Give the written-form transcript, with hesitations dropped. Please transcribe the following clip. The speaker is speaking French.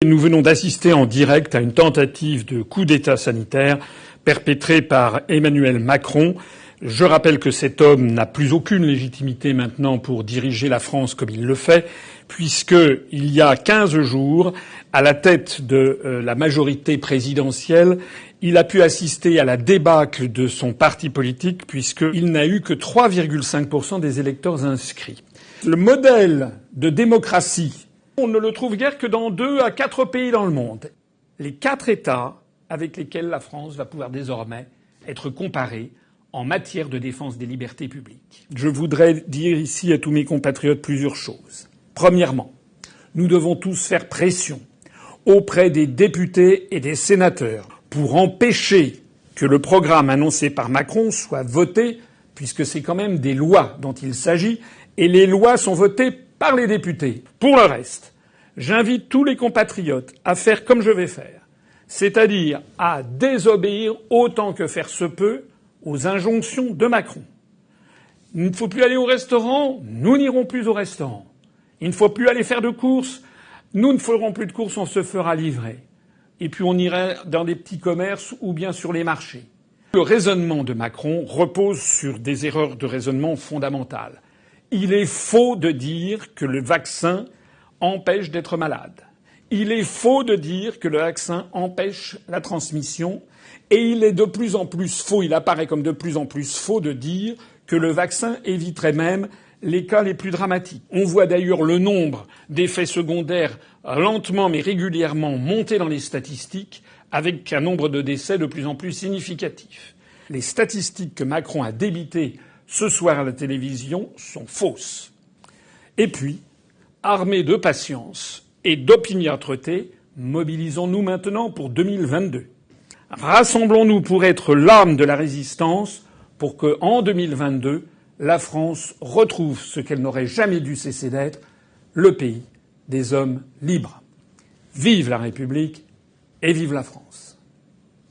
nous venons d'assister en direct à une tentative de coup d'État sanitaire perpétrée par Emmanuel Macron. Je rappelle que cet homme n'a plus aucune légitimité maintenant pour diriger la France comme il le fait, puisqu'il y a 15 jours, à la tête de la majorité présidentielle, il a pu assister à la débâcle de son parti politique, puisqu'il n'a eu que 3,5% des électeurs inscrits. Le modèle de démocratie, on ne le trouve guère que dans 2 à 4 pays dans le monde. Les 4 États avec lesquels la France va pouvoir désormais être comparée en matière de défense des libertés publiques. Je voudrais dire ici à tous mes compatriotes plusieurs choses. Premièrement, nous devons tous faire pression auprès des députés et des sénateurs pour empêcher que le programme annoncé par Macron soit voté, puisque c'est quand même des lois dont il s'agit, et les lois sont votées par les députés. Pour le reste, j'invite tous les compatriotes à faire comme je vais faire, c'est-à-dire à désobéir autant que faire se peut aux injonctions de Macron. Il ne faut plus aller au restaurant, nous n'irons plus au restaurant. Il ne faut plus aller faire de courses, nous ne ferons plus de courses, on se fera livrer. Et puis on ira dans des petits commerces ou bien sur les marchés. Le raisonnement de Macron repose sur des erreurs de raisonnement fondamentales. Il est faux de dire que le vaccin empêche d'être malade. Il est faux de dire que le vaccin empêche la transmission. Et il est de plus en plus faux, il apparaît comme de plus en plus faux de dire que le vaccin éviterait même les cas les plus dramatiques. On voit d'ailleurs le nombre d'effets secondaires lentement mais régulièrement monter dans les statistiques, avec un nombre de décès de plus en plus significatif. Les statistiques que Macron a débitées ce soir à la télévision sont fausses. Et puis, armés de patience et d'opiniâtreté, mobilisons-nous maintenant pour 2022. Rassemblons-nous pour être l'âme de la résistance pour que, en 2022, la France retrouve ce qu'elle n'aurait jamais dû cesser d'être, le pays des hommes libres. Vive la République et vive la France.